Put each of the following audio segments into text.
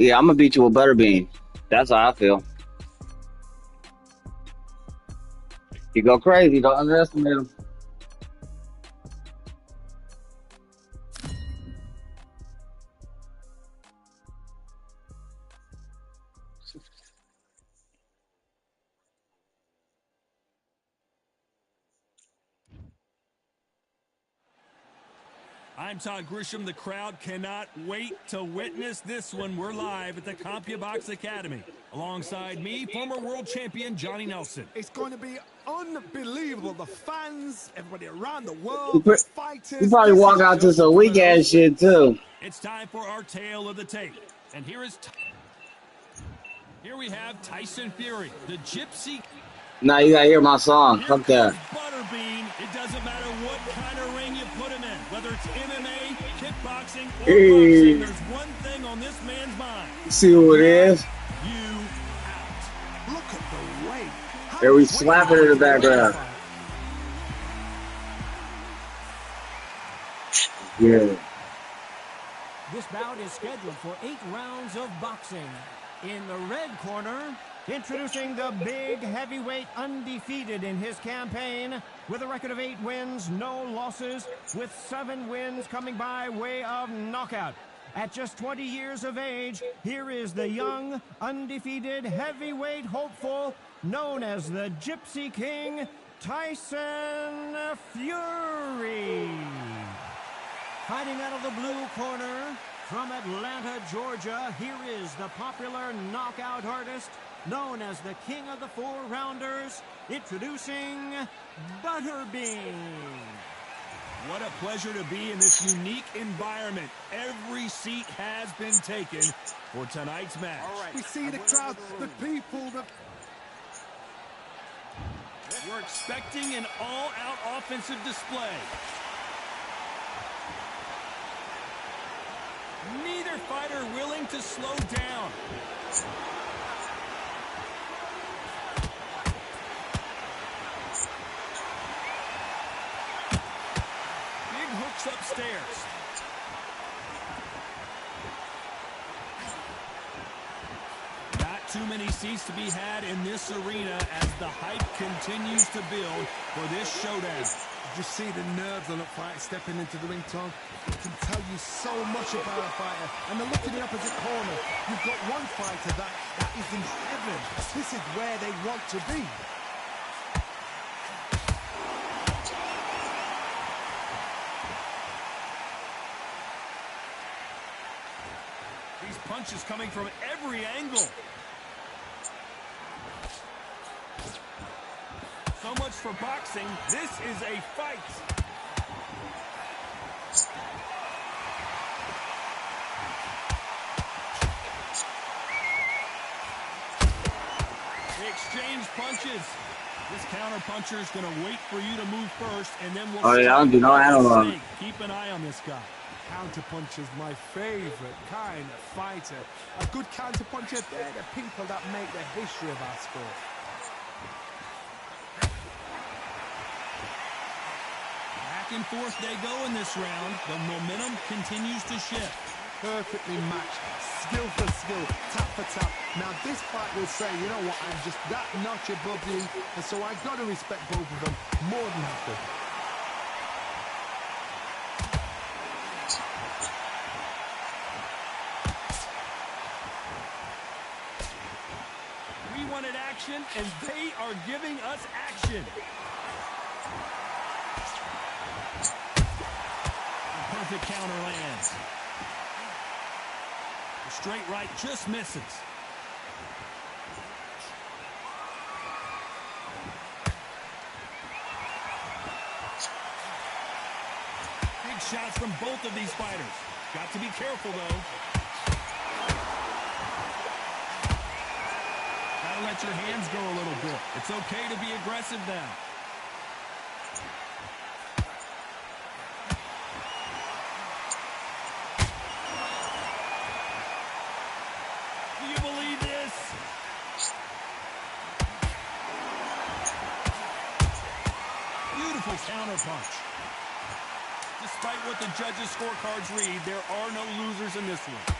Yeah, I'm gonna beat you with butterbean. That's how I feel. You go crazy. Don't underestimate him. I'm Todd Grisham. The crowd cannot wait to witness this one. We're live at the CompuBox Academy. Alongside me, former world champion Johnny Nelson. It's going to be unbelievable. The fans, everybody around the You, world, the pr- you fighters. probably This walk is out to just some weak phenomenal. ass shit too. It's time for our tale of the tape. And here we have Tyson Fury, the Gypsy. Nah, you gotta hear my song. Here Fuck comes that. Butterbean. It doesn't matter what kind of ring you put him in, whether it's MMA, kickboxing, or Hey. boxing. There's one thing on this man's mind. See who it is? You out. Look at the way. There we slapping in the background. Yeah. This bout is scheduled for 8 rounds of boxing. In the red corner, introducing the big heavyweight undefeated in his campaign with a record of 8 wins, no losses, with 7 wins coming by way of knockout. At just 20 years of age, here is the young, undefeated heavyweight hopeful known as the Gypsy King, Tyson Fury. Fighting out of the blue corner, from Atlanta, Georgia, here is the popular knockout artist known as the King of the Four Rounders, introducing Butterbean. What a pleasure to be in this unique environment. Every seat has been taken for tonight's match. All right. We see the crowd, the people, We're expecting an all-out offensive display. Neither fighter willing to slow down. Big hooks upstairs. Not too many seats to be had in this arena as the hype continues to build for this showdown. just see the nerves on a fighter stepping into the ring, Tom. It can tell you so much about a fighter. And then look in the opposite corner. You've got one fighter that is in heaven. This is where they want to be. These punches coming from every angle. So much for boxing. This is a fight. They exchange punches. This counter puncher is going to wait for you to move first, and then we'll. Oh yeah, I don't do no analog. Keep an eye on this guy. Counterpuncher's my favorite kind of fighter. A good counterpuncher, they're the people that make the history of our sport. Back and forth they go in this round. The momentum continues to shift. Perfectly matched, skill for skill, tap for tap. Now this fight will say, you know what, I'm just that notch above you, and so I've got to respect both of them more than happy. We wanted action, and they are giving us action. A perfect counter lands. The straight right just misses. Big shots from both of these fighters. Got to be careful, though. Gotta let your hands go a little bit. It's okay to be aggressive now. Do you believe this? Beautiful counter punch. Despite what the judges' scorecards read, there are no losers in this one.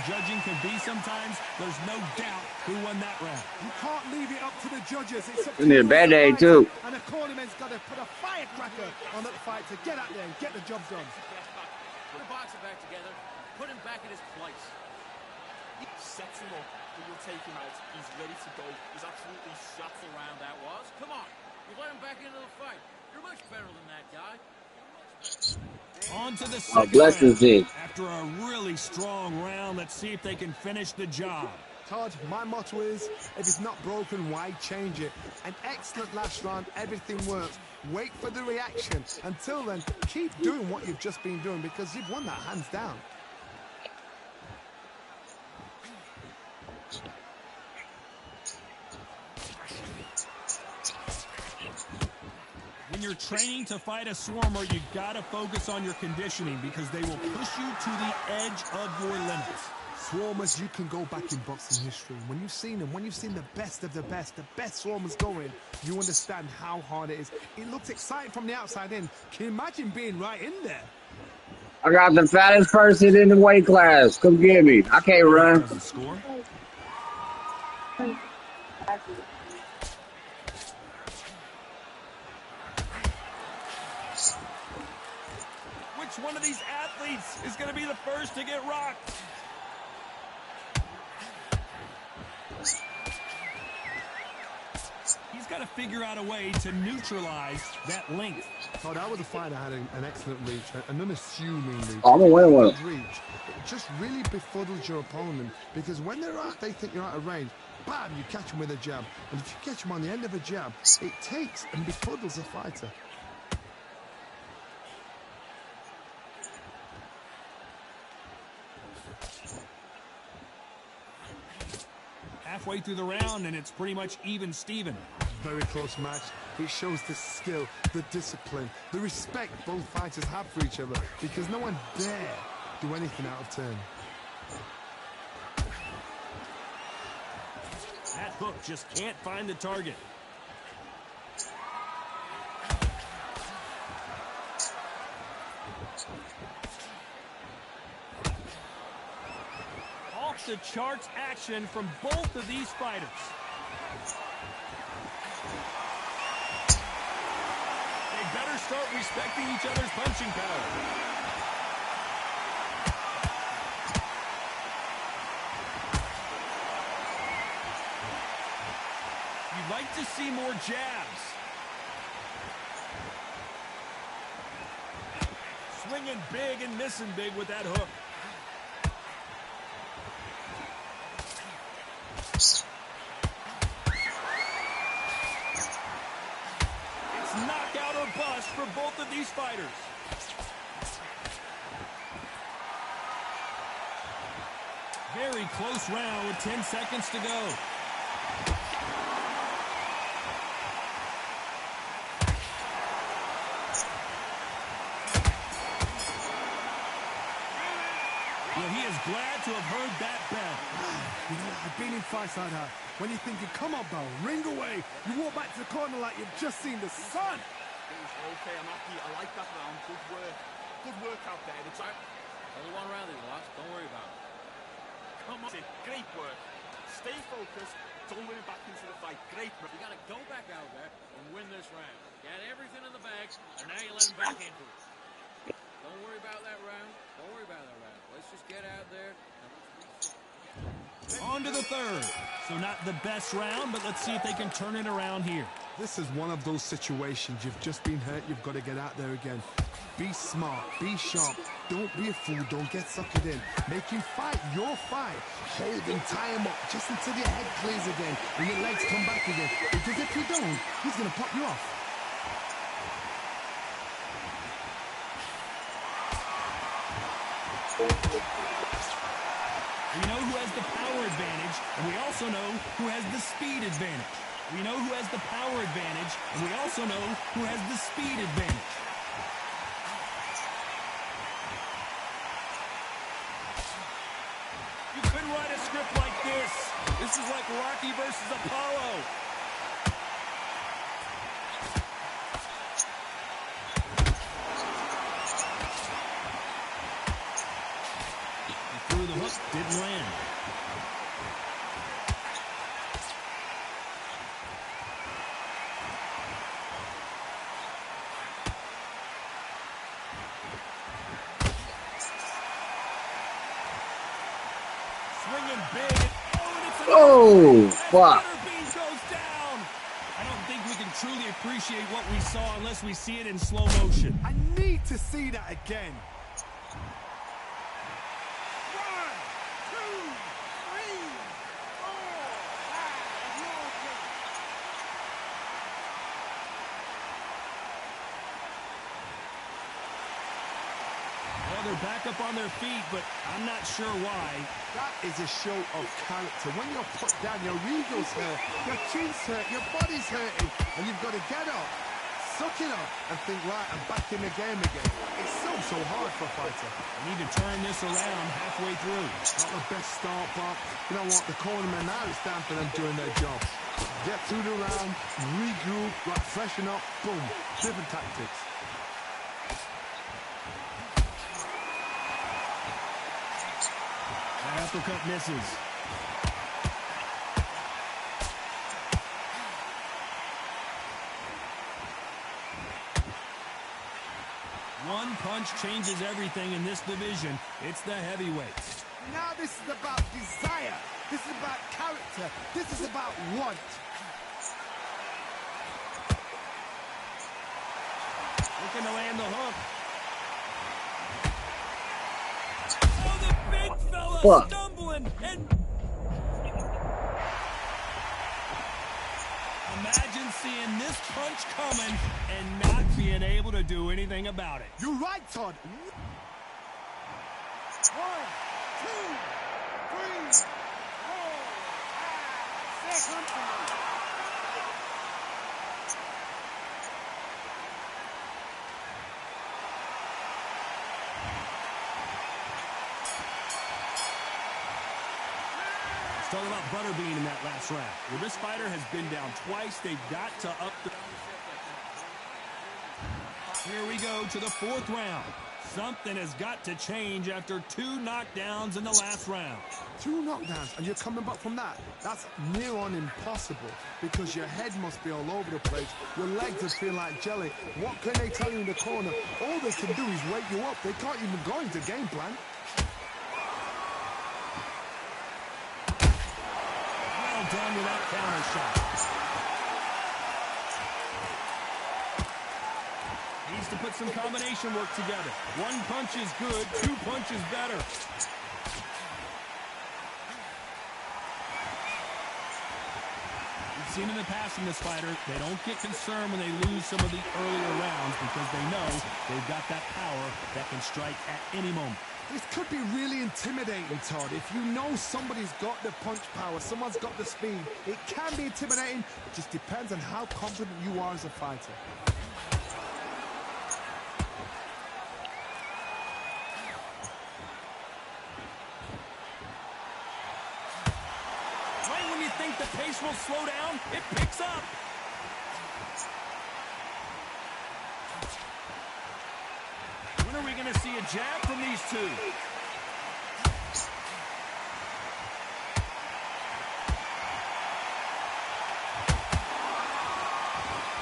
judging can be sometimes, there's no doubt who won that round. You can't leave it up to the judges. It's up to We need a you bad as the day, fighter. too. And the cornerman's got to put a firecracker on that fight to get out there and get the job done. Put the boxer back together. Put him back in his place. He sets him up, but you'll take him out. He's ready to go. He's absolutely shot That's the round that was. Come on. You let him back into the fight. You're much better than that guy. On to the Oh, second bless round. his dick. After a really strong round, let's see if they can finish the job. Todd, my motto is, if it's not broken, why change it? An excellent last round, everything works. Wait for the reaction. Until then, keep doing what you've just been doing because you've won that hands down. When you're training to fight a Swarmer, you gotta focus on your conditioning because they will push you to the edge of your limits. Swarmers, you can go back in boxing history. When you've seen them, when you've seen the best Swarmers going, you understand how hard it is. It looks exciting from the outside in. Can you imagine being right in there? I got the fattest person in the weight class. Come get me. I can't run. Doesn't score. Which one of these athletes is going to be the first to get rocked? He's got to figure out a way to neutralize that length. Oh, that was a fight that had an excellent reach, an unassuming reach. I'm gonna win one. Reach. It just really befuddles your opponent because when they think you're out of range, bam, you catch them with a jab. And if you catch them on the end of a jab, it takes and befuddles the fighter. Halfway through the round, and it's pretty much even Steven. Very close match. It shows the skill, the discipline, the respect both fighters have for each other because no one dare do anything out of turn. That hook just can't find the target. Off the charts action from both of these fighters. They better start respecting each other's punching power. You'd like to see more jabs. Swinging big and missing big with that hook. It's knockout or bust for both of these fighters. Very close round with 10 seconds to go. Well, he is glad to have heard that bell. You know, I've been in fights like that. When you're thinking, come on, Bell, ring away. You walk back to the corner like you've just seen the sun. Okay, I'm happy. I like that round. Good work. Good work out there. It's like, Only one round he lost. Don't worry about it. come on. Great work. Stay focused. Don't let him back into the fight. Great work. You got to go back out there and win this round. Got everything in the bag, and now you let him back into it. Don't worry about that round. Don't worry about that round. Let's just get out there. On to the third. So not the best round, but let's see if they can turn it around here. This is one of those situations. You've just been hurt. You've got to get out there again. Be smart. Be sharp. Don't be a fool. Don't get suckered in. Make him fight your fight. Hold him, tie him up just until your head clears again and your legs come back again. Because if you don't, he's going to pop you off. We know who has the power advantage, and we also know who has the speed advantage. We know who has the power advantage, and we also know who has the speed advantage. You couldn't write a script like this. This is like Rocky versus Apollo. He threw the hook, didn't land. Oh, fuck. Butterbean goes down. I don't think we can truly appreciate what we saw unless we see it in slow motion. I need to see that again. 1, 2, 3, 4, 5, Well, they're back up on their feet, but I'm not sure why. That is a show of character. When you're put down, your ego's hurt, your chin's hurt, your body's hurting, and you've got to get up, suck it up, and think, right, I'm back in the game again. It's so hard for a fighter. We need to turn this around halfway through. Not the best start, but you know what? The cornerman now is down for them doing their job. Get through the round, regroup, right, freshen up, boom. Different tactics. That uppercut misses. One punch changes everything in this division. It's the heavyweights. Now this is about desire. This is about character. This is about want. Looking to land the hook. Oh, the big fella Fuck. stumbling and... Imagine seeing this punch coming and not being able to do anything about it. You're right, Todd. 1, 2, 3, 4, 5, 6. It's all about Butterbean in that last round. Well, this fighter has been down twice. They've got to up the... Here we go to the 4th round. Something has got to change after 2 knockdowns in the last round. 2 knockdowns, and you're coming back from that. That's near on impossible, because your head must be all over the place. Your legs just feel like jelly. What can they tell you in the corner? All they can do is wake you up. They can't even go into game plan. Well done with that counter shot. Needs to put some combination work together. 1 punch is good, 2 punches better. We've seen in the past from this fighter, they don't get concerned when they lose some of the earlier rounds because they know they've got that power that can strike at any moment. This could be really intimidating, Todd. If you know somebody's got the punch power, someone's got the speed, it can be intimidating. It just depends on how confident you are as a fighter. Right when you think the pace will slow down, it picks up. When are we going to see a jab from these two?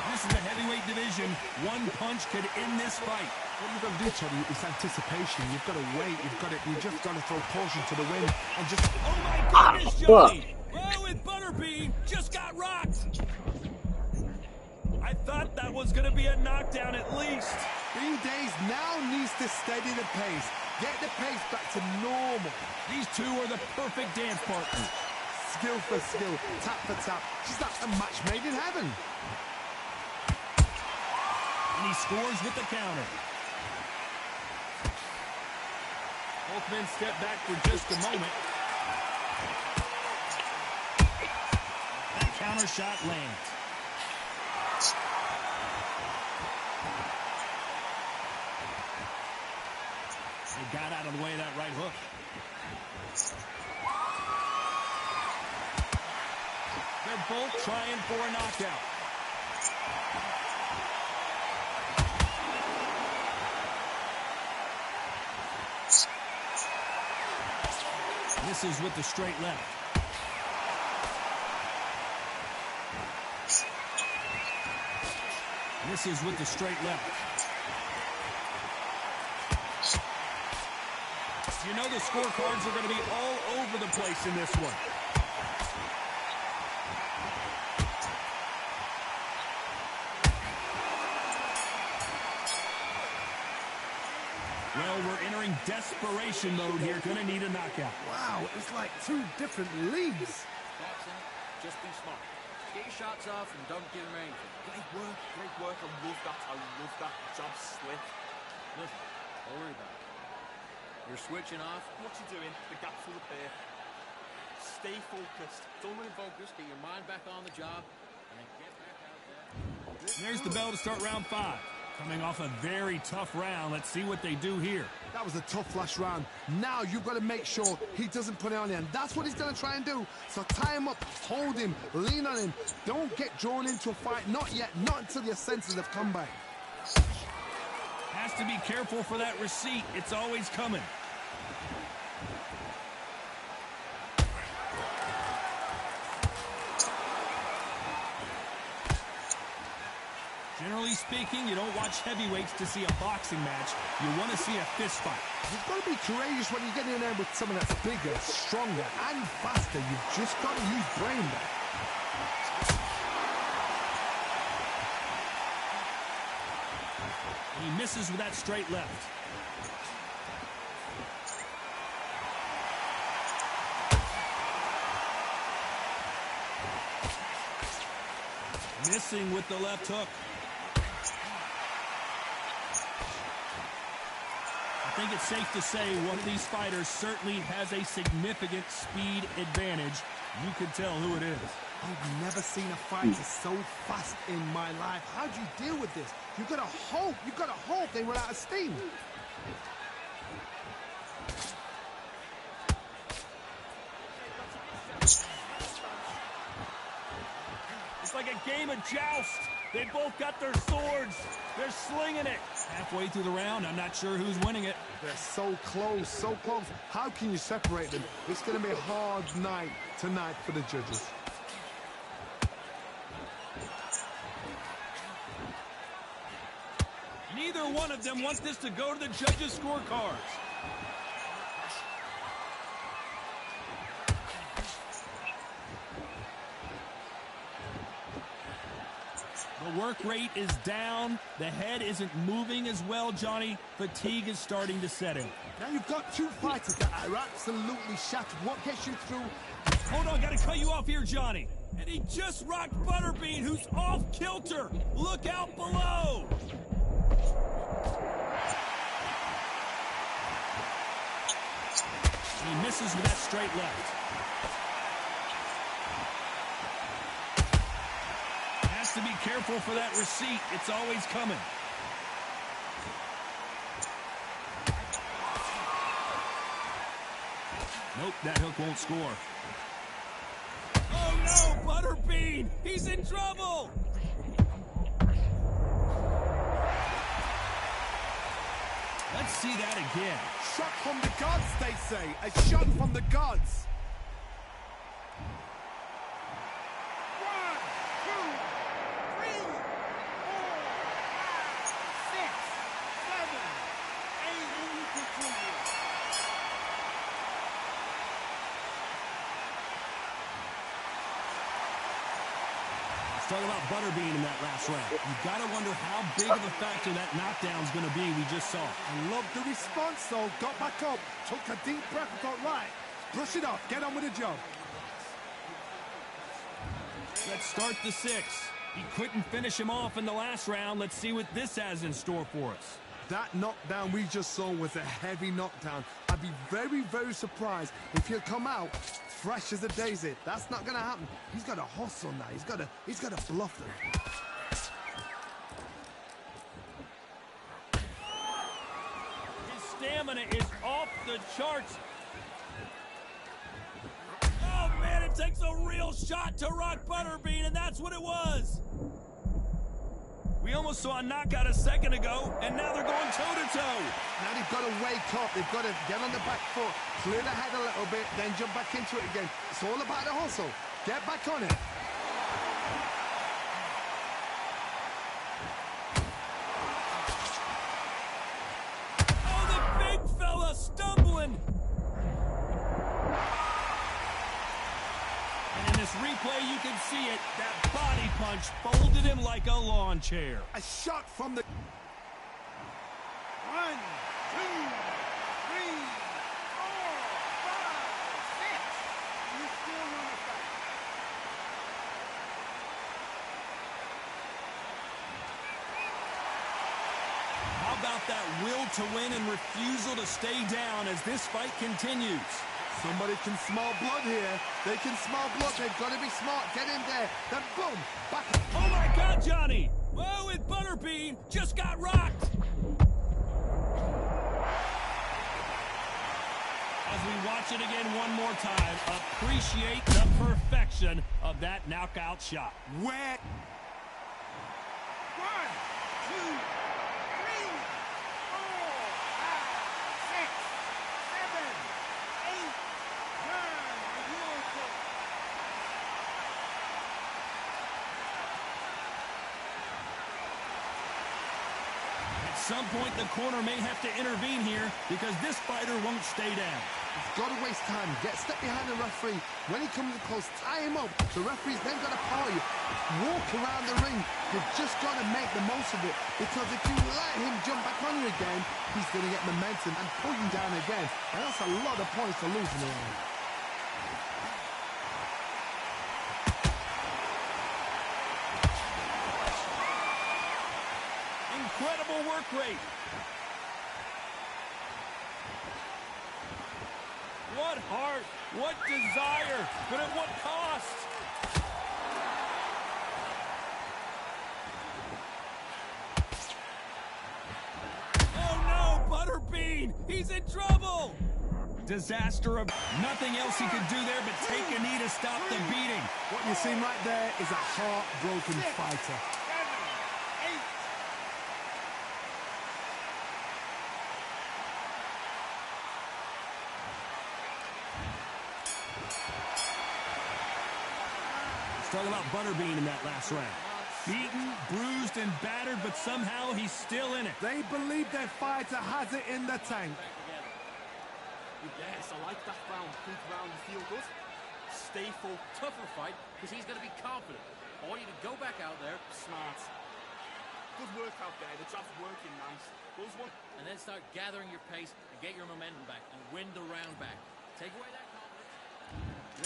This is the heavyweight division. 1 punch could end this fight. What you've got to do, Tony, is anticipation. You've got to wait. You just got to throw caution to the wind and just... Oh my goodness, Johnny! Oh, and Butterbean just got rocked. I thought that was going to be a knockdown at least. Green Days now needs to steady the pace. Get the pace back to normal. These two are the perfect dance partners. Skill for skill, tap for tap. Just like a match made in heaven. And he scores with the counter. Both men step back for just a moment. That counter shot lands. He got out of the way of that right hook. They're both trying for a knockout. Misses with the straight left. Misses with the straight left. You know the scorecards are going to be all over the place in this one. Well, we're entering desperation mode here. Gonna need a knockout. Wow, it's like two different leagues. Boxing, just be smart. Get your shots off and don't give him anything. Great work, great work. I love that. I love that. Jab slip. Listen, don't worry about it. You're switching off. What you doing? The gap's full of beer. Stay focused. Don't remain focused. Get your mind back on the job. And get back out there. There's the bell to start round 5. Coming off a very tough round. Let's see what they do here. That was a tough last round. Now you've got to make sure he doesn't put it on you, and that's what he's going to try and do. So tie him up, hold him, lean on him. Don't get drawn into a fight. Not yet. Not until your senses have come back. Has to be careful for that receipt. It's always coming. Generally speaking, you don't watch heavyweights to see a boxing match. You want to see a fist fight. You've got to be courageous when you get in there with someone that's bigger, stronger, and faster. You've just got to use brain there. He misses with that straight left. Missing with the left hook. I think it's safe to say one of these fighters certainly has a significant speed advantage. You can tell who it is. I've never seen a fighter so fast in my life. How do you deal with this? You've got to hope they run out of steam. It's like a game of joust. They both got their swords. They're slinging it. Halfway through the round, I'm not sure who's winning it. They're so close, so close. How can you separate them? It's going to be a hard night tonight for the judges. Neither one of them wants this to go to the judges' scorecards. The work rate is down. The head isn't moving as well, Johnny. Fatigue is starting to set in. Now you've got two fighters that are absolutely shattered. What gets you through? Hold on, gotta cut you off here, Johnny. And he just rocked Butterbean, who's off kilter. Look out below. He misses with that straight left. Has to be careful for that receipt. It's always coming. Nope, that hook won't score. Oh no, Butterbean! He's in trouble! Let's see that again. Shot from the gods, they say. A shot from the gods. 1, 2, 3, 4, 5, 6, 7, 8, and you continue. Let's talk about Butterbean in that last round. You've got to wonder how big of a factor that knockdown's going to be we just saw. I love the response, though. Got back up, took a deep breath, and thought, right, brush it off, get on with the job. Let's start the 6. He couldn't finish him off in the last round. Let's see what this has in store for us. That knockdown we just saw was a heavy knockdown. I'd be very, very surprised if he'll come out fresh as a daisy. That's not going to happen. He's got to hustle now. He's got to bluff them. His stamina is off the charts. Oh, man, it takes a real shot to rock Butterbean, and that's what it was. We almost saw a knockout a second ago, and now they're going toe-to-toe. Now they've got to wake up. They've got to get on the back foot, clear the head a little bit, then jump back into it again. It's all about the hustle. Get back on it. Oh, the big fella stumbling. And in this replay, you can see it. That body punch folded him like a lawn chair. A shot from the... 1, 3, 4, 5, 6. You still want to fight. How about that will to win and refusal to stay down as this fight continues? Somebody can smell blood here. They can smell blood. They've got to be smart. Get in there. Then boom. Back. Oh my God, Johnny! Oh, and Butterbean just got rocked! As we watch it again one more time, appreciate the perfection of that knockout shot. Where? 1, 2, 3, 4, 5, 6, 7, 8, 9. Are you okay? At some point, the corner may have to intervene here because this fighter won't stay down. He's got to waste time. Get step behind the referee. When he comes close, tie him up. The referee's then got to power you. Walk around the ring. You've just got to make the most of it. Because if you let him jump back on you again, he's going to get momentum and pull you down again. And that's a lot of points to lose in the round. Incredible work rate. What heart, what desire, but at what cost? Oh no, Butterbean, he's in trouble. Disaster of nothing else he could do there but take a knee to stop the beating. What you're seeing right there is a heartbroken 6, fighter. 7, 8. Let's talk about Butterbean in that last round. Beaten, bruised, and battered, but somehow he's still in it. They believe their fighter has it in the tank. Yes, I like that round. Good round, you feel good? Stay full, tougher fight, because he's going to be confident. I want you to go back out there, Smart. Good work out there. The job's working nice. Those one. and then start gathering your pace and get your momentum back and win the round back. Take away that confidence.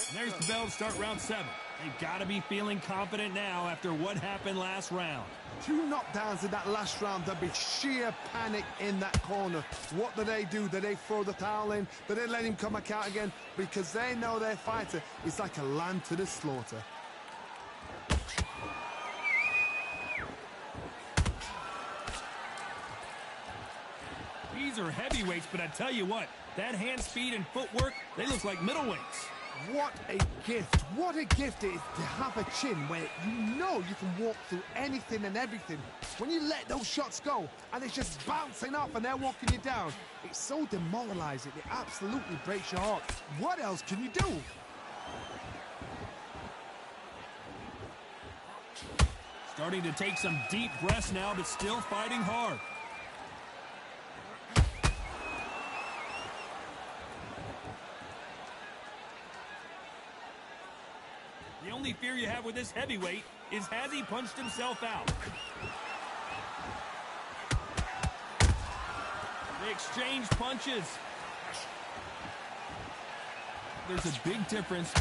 And there's the bell to start round 7. They've got to be feeling confident now after what happened last round. 2 knockdowns in that last round. There'll be sheer panic in that corner. What do? Do they throw the towel in? Do they let him come back out again? Because they know their fighter is like a lamb to the slaughter. These are heavyweights, but I tell you what, that hand speed and footwork, they look like middleweights. What a gift. What a gift it is to have a chin where you know you can walk through anything and everything. When you let those shots go and it's just bouncing off and they're walking you down, it's so demoralizing. It absolutely breaks your heart. What else can you do? Starting to take some deep breaths now, but still fighting hard. The only fear you have with this heavyweight is has he punched himself out? They exchange punches. There's a big difference.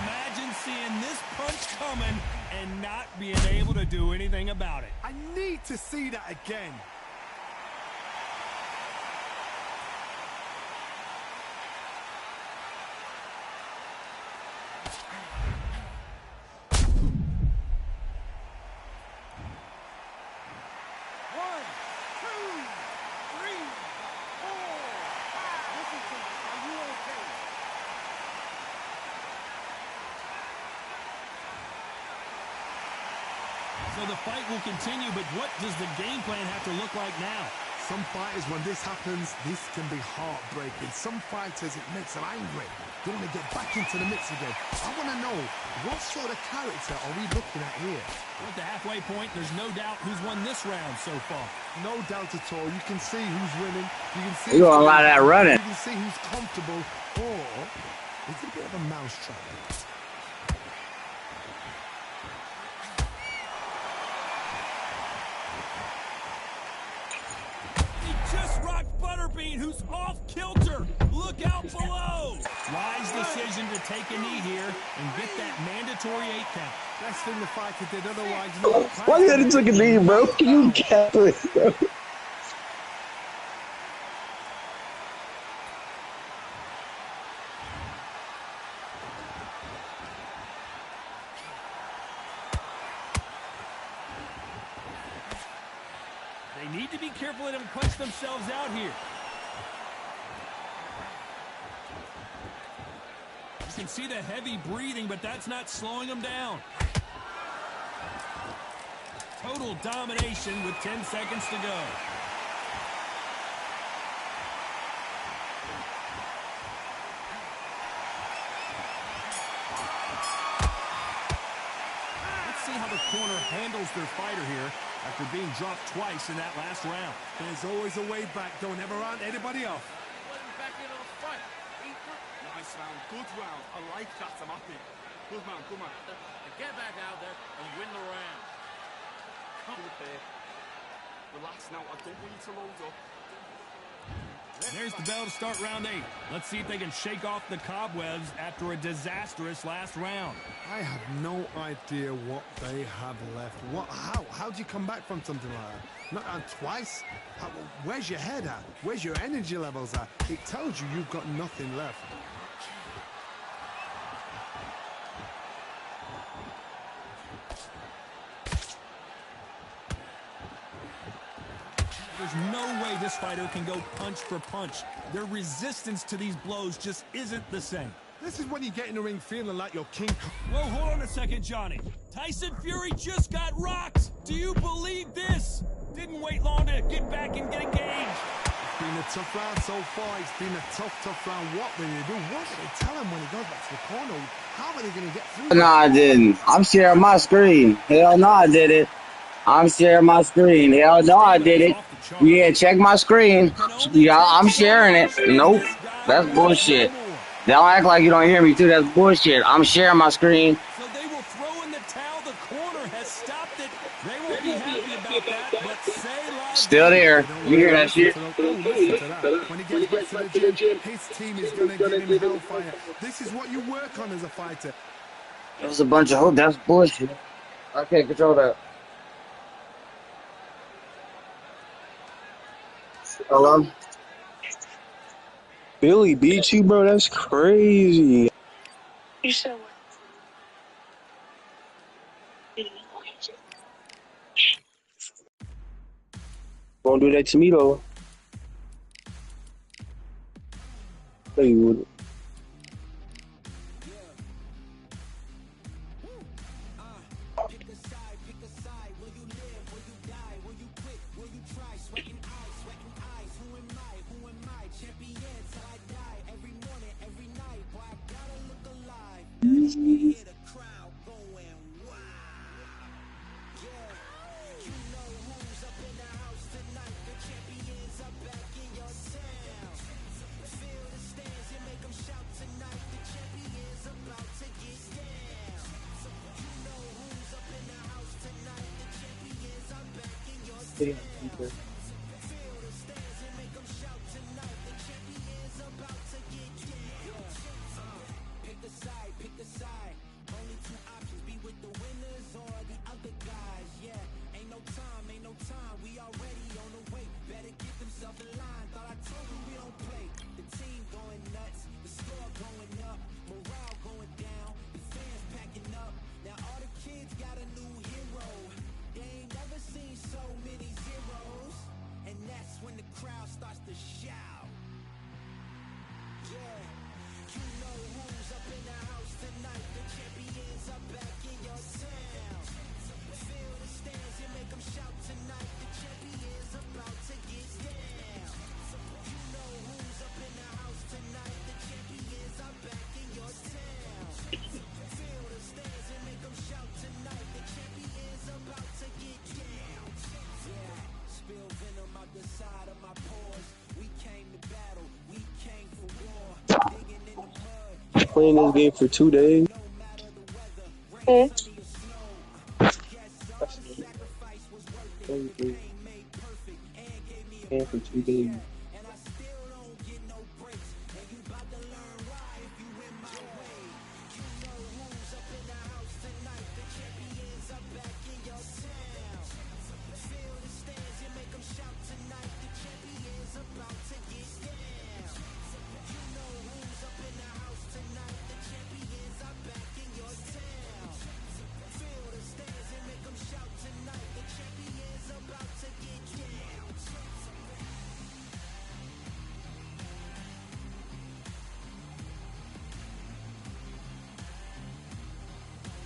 Imagine seeing this punch coming and not being able to do anything about it. I need to see that again. So the fight will continue, but what does the game plan have to look like now? Some fighters, when this happens, this can be heartbreaking. Some fighters, it makes them angry. They want to get back into the mix again. I want to know, what sort of character are we looking at here? We're at the halfway point. There's no doubt who's won this round so far. No doubt at all. You can see who's winning. You can see You doing a lot of that running. You can see who's comfortable, or it's a bit of a mousetrap. Green, who's off kilter. Look out below. Wise decision to take a knee here and get that mandatory 8 count. Best thing the fighter did, otherwise no. Why you had to take a knee, bro? Can you cap it, bro? They need to be careful they don't punch themselves out here. You can see the heavy breathing, but that's not slowing them down. Total domination with 10 seconds to go. Let's see how the corner handles their fighter here after being dropped twice in that last round. There's always a way back. Don't ever round anybody off. Let him back in on the fight. Nice round, good round. I like that, I'm happy. Good man, good man. Get back out there and win the round. Come up here. Relax now, I don't want you to load up. There's the bell to start round 8. Let's see if they can shake off the cobwebs after a disastrous last round. I have no idea what they have left. How do you come back from something like that? Not on twice? Where's your head at? Where's your energy levels at? It tells you you've got nothing left. There's no way this fighter can go punch for punch. Their resistance to these blows just isn't the same. This is when you get in the ring feeling like you're king. Whoa, hold on a second, Johnny. Tyson Fury just got rocked. Do you believe this? Didn't wait long to get back and get engaged. It's been a tough round so far. It's been a tough round. What will you do? What do they tell him when he goes back to the corner? How are they going to get through? No, I didn't. I'm sharing my screen. Hell no, I did it. I'm sharing my screen. Hell no, I did it. Yeah, check my screen. Yeah, I'm sharing it. Nope. That's bullshit. Don't act like you don't hear me, too. That's bullshit. I'm sharing my screen. So they will throw in the towel. The corner has stopped it. They won't be happy about that, but say la Still there. You hear that shit? When he gets back to the gym, his team is going to give him hellfire. This is what you work on as a fighter. That was a bunch of hope. That's bullshit. I can't control that. Hello? Billy beat you, bro? That's crazy. You said what? Won't do that to me, though. No, you wouldn't. Playing this game for 2 days. Hmm? Playing for 2 days.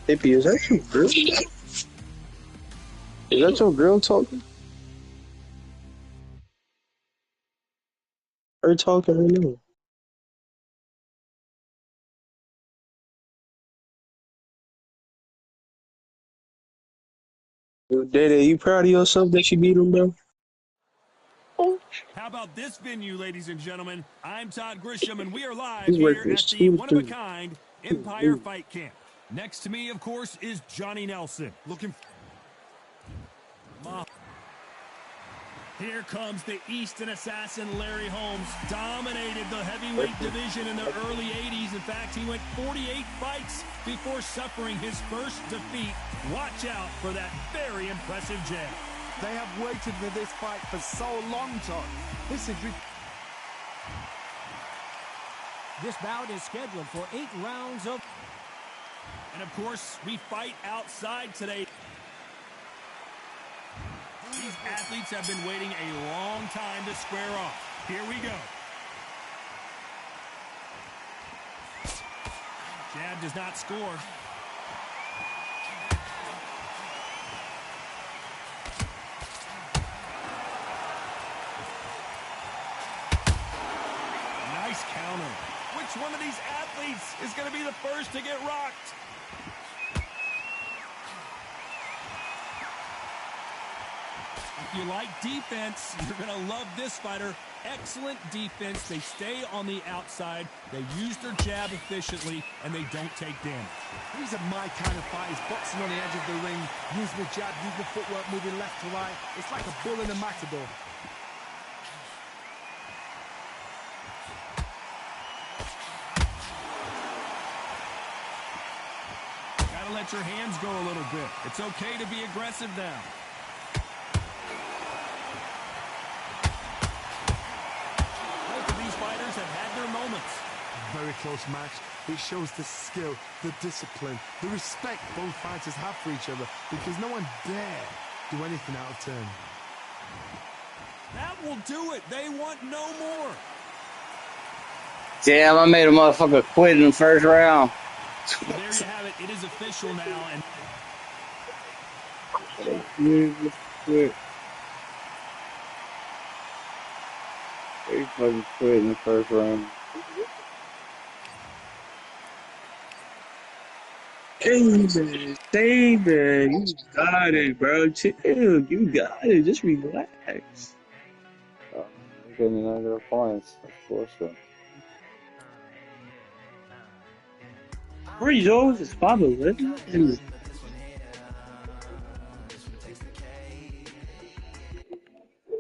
Hippie, is that your girl? Is that your girl talking? Her talking right now. Yo, Daddy, you proud of yourself that you beat him, bro? How about this venue, ladies and gentlemen? I'm Todd Grisham, and we are live His here record is at the 2-3. one-of-a-kind Empire Fight Camp. Next to me, of course, is Johnny Nelson. Here comes the Easton assassin, Larry Holmes. Dominated the heavyweight division in the early 80s. In fact, he went 48 fights before suffering his first defeat. Watch out for that very impressive jab. They have waited for this fight for so long, Todd. This is This bout is scheduled for 8 rounds of... And, of course, we fight outside today. These athletes have been waiting a long time to square off. Here we go. Jab does not score. Nice counter. Which one of these athletes is going to be the first to get rocked? If you like defense, you're going to love this fighter. Excellent defense. They stay on the outside. They use their jab efficiently, and they don't take damage. These are my kind of fighters, boxing on the edge of the ring, using the jab, using the footwork, moving left to right. It's like a bull in a matador. Gotta let your hands go a little bit. It's okay to be aggressive now. Have had their moments. Very close match. It shows the skill, the discipline, the respect both fighters have for each other, because no one dare do anything out of turn. That will do it. They want no more. Damn, I made a motherfucker quit in the first round. Well, there you have it. It is official now. And Quit. He fucking quit in the first round. Save it. You got it, bro. Chill. You got it. Just relax. Oh, you're getting negative points. Of course, so. Where is yours? Is Baba living?